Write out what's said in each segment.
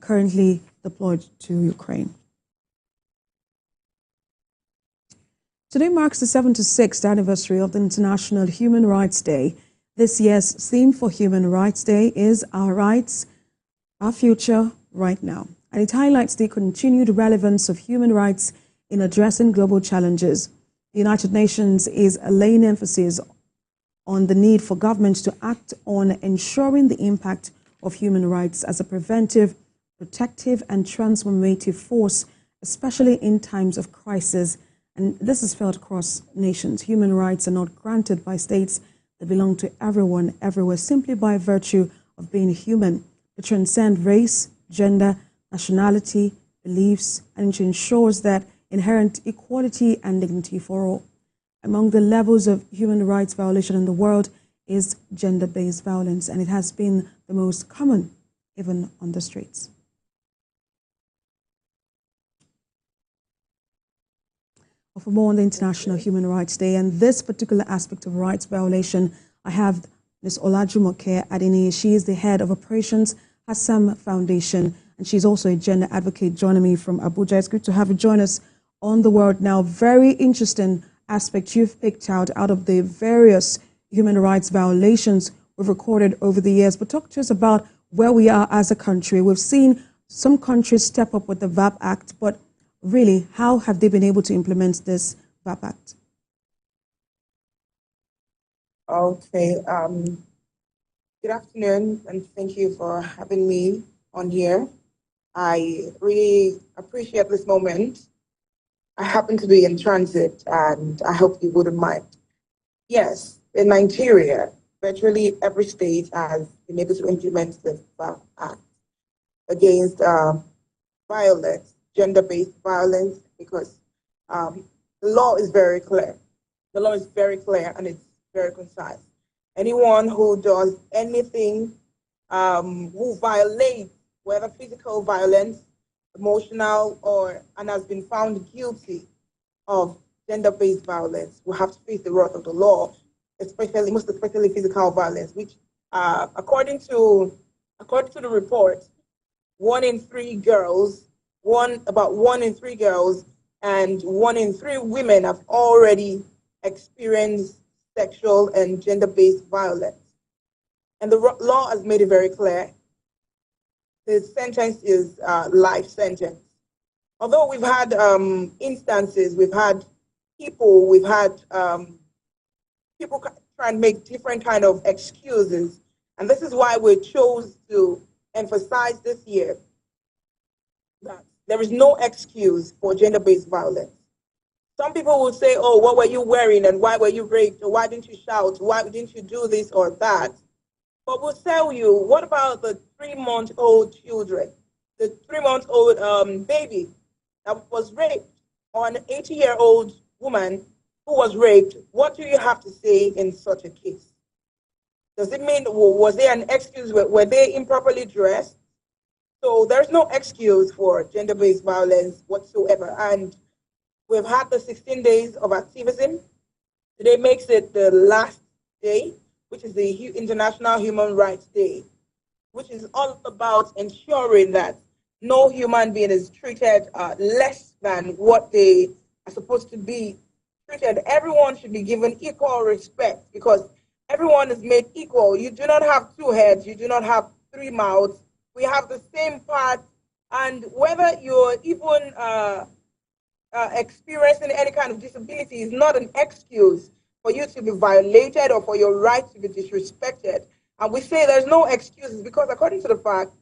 currently deployed to Ukraine. Today marks the 76th anniversary of the International Human Rights Day. This year's theme for Human Rights Day is Our Rights, Our Future, Right Now. And it highlights the continued relevance of human rights in addressing global challenges. The United Nations is laying emphasis on the need for governments to act on ensuring the impact of human rights as a preventive, protective, and transformative force, especially in times of crisis. And this is felt across nations. Human rights are not granted by states. They belong to everyone, everywhere, simply by virtue of being human. They transcend race, gender, nationality, beliefs, and it ensures that inherent equality and dignity for all. Among the levels of human rights violation in the world is gender-based violence, and it has been the most common, even on the streets. For more on the International Human Rights Day and this particular aspect of rights violation, I have Ms. Olajumoke Adini. She is the head of operations Assam Foundation, and she's also a gender advocate joining me from Abuja. It's good to have you join us on The World Now. Very interesting aspect you've picked out of the various human rights violations we've recorded over the years. But talk to us about where we are as a country. We've seen some countries step up with the VAP Act, but really, how have they been able to implement this VAP Act? Okay. Good afternoon, and thank you for having me on here. I really appreciate this moment. I happen to be in transit, and I hope you wouldn't mind. Yes, in Nigeria, virtually every state has been able to implement the VAP Act against violence, gender-based violence, because the law is very clear. The law is very clear and it's very concise. Anyone who does anything, who violates, whether physical violence, emotional, and has been found guilty of gender-based violence, will have to face the wrath of the law, most especially physical violence, which, according to the report, about one in three girls and 1 in 3 women have already experienced sexual and gender-based violence. And the law has made it very clear. The sentence is life sentence. Although we've had instances, we've had people try and make different kind of excuses. And this is why we chose to emphasize this year that there is no excuse for gender-based violence. Some people will say, oh, what were you wearing and why were you raped? Or why didn't you shout? Why didn't you do this or that? But we'll tell you, what about the 3-month-old children? The 3-month-old baby that was raped, or an 80-year-old woman who was raped? What do you have to say in such a case? Does it mean, was there an excuse? Were they improperly dressed? So there's no excuse for gender-based violence whatsoever. And we've had the 16 days of activism. Today makes it the last day, which is the International Human Rights Day, which is all about ensuring that no human being is treated less than what they are supposed to be treated. Everyone should be given equal respect because everyone is made equal. You do not have 2 heads. You do not have 3 mouths. We have the same part. And whether you're even experiencing any kind of disability is not an excuse for you to be violated or for your rights to be disrespected. And we say there's no excuses because according to the fact,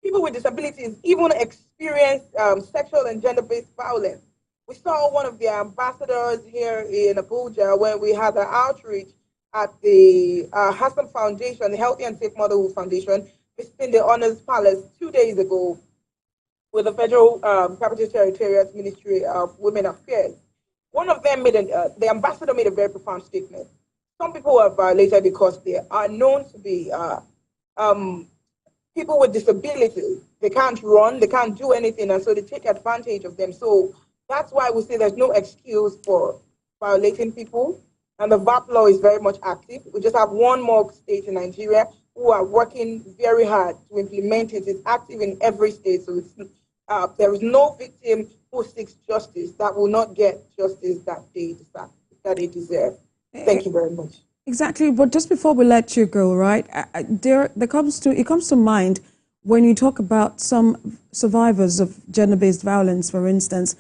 people with disabilities even experience sexual and gender-based violence. We saw one of the ambassadors here in Abuja when we had an outreach at the Hassan Foundation, the Healthy and Safe Motherhood Foundation, visiting the Honors Palace 2 days ago with the Federal Capital Territorial Ministry of Women Affairs. One of them the ambassador made a very profound statement. Some people are violated because they are known to be people with disabilities. They can't run, they can't do anything, and so they take advantage of them. So that's why we say there's no excuse for violating people. And the VAP law is very much active. We just have one more state in Nigeria, who are working very hard to implement it. It's active in every state, so there is no victim who seeks justice that will not get justice that they deserve. Thank you very much. Exactly, but just before we let you go, right? It comes to mind when you talk about some survivors of gender-based violence, for instance,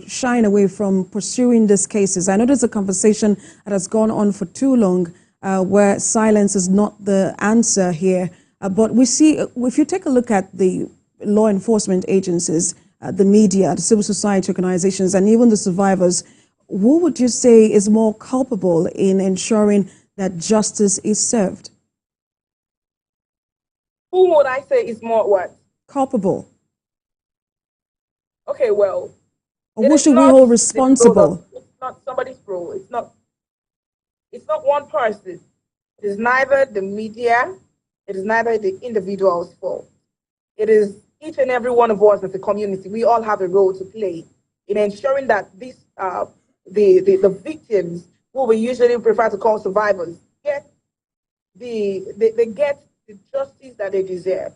shying away from pursuing these cases. I know there's a conversation that has gone on for too long, where silence is not the answer here. But we see, if you take a look at the law enforcement agencies, the media, the civil society organizations, and even the survivors, who would you say is more culpable in ensuring that justice is served? Who would I say is more what? Culpable. Okay, well. Or who should we hold responsible? It's not somebody's role. It's not one person. It is neither the media, it is neither the individual's fault. It is each and every one of us as a community. We all have a role to play in ensuring that the victims, who we usually prefer to call survivors, get they get the justice that they deserve.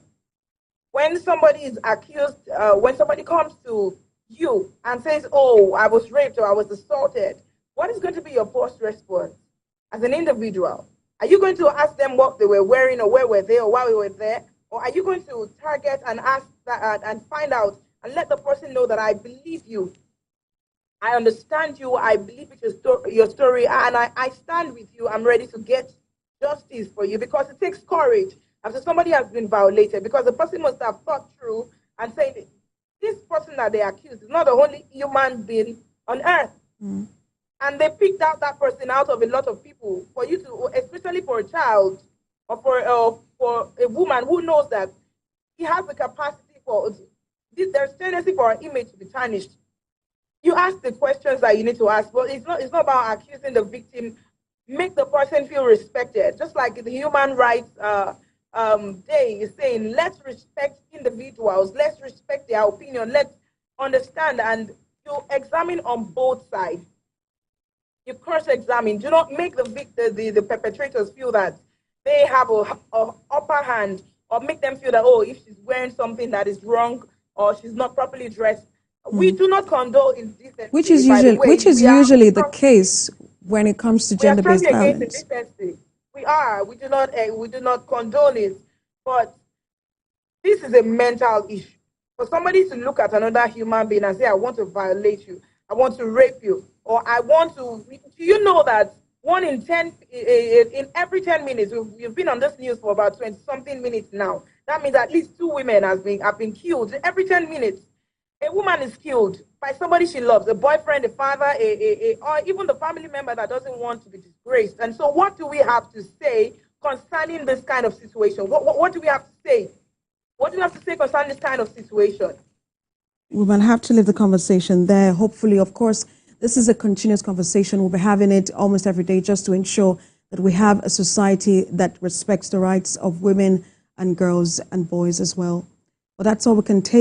When somebody is accused, when somebody comes to you and says, "Oh, I was raped or I was assaulted," what is going to be your first response as an individual? Are you going to ask them what they were wearing or where were they or why we were there? Or are you going to target and ask that and find out and let the person know that I believe you, I understand you, I believe it's your story, and I stand with you, I'm ready to get justice for you? Because it takes courage after somebody has been violated, because the person must have thought through and said, this person that they accused is not the only human being on earth. Mm. And they picked out that person out of a lot of people for you to, especially for a child or for a woman who knows that he has the capacity for, there's tendency for our image to be tarnished. You ask the questions that you need to ask, but it's not about accusing the victim. Make the person feel respected. Just like the Human Rights Day is saying, let's respect individuals, let's respect their opinion, let's understand, and you examine on both sides. You cross-examine. Do not make the perpetrators feel that they have a upper hand, or make them feel that, oh, if she's wearing something that is wrong or she's not properly dressed. We do not condone indecency. Which is usually the case when it comes to gender-based violence. We are. We do not condone it. But this is a mental issue. For somebody to look at another human being and say, I want to violate you, I want to rape you, or I want to. Do you know that 1 in 10, in every 10 minutes, we've been on this news for about 20-something minutes now. That means at least 2 women have been killed every 10 minutes. A woman is killed by somebody she loves, a boyfriend, a father, or even the family member that doesn't want to be disgraced. And so what do we have to say concerning this kind of situation? What do we have to say? What do we have to say concerning this kind of situation? We will have to leave the conversation there. Hopefully, of course, this is a continuous conversation. We'll be having it almost every day just to ensure that we have a society that respects the rights of women and girls and boys as well. But that's all we can take.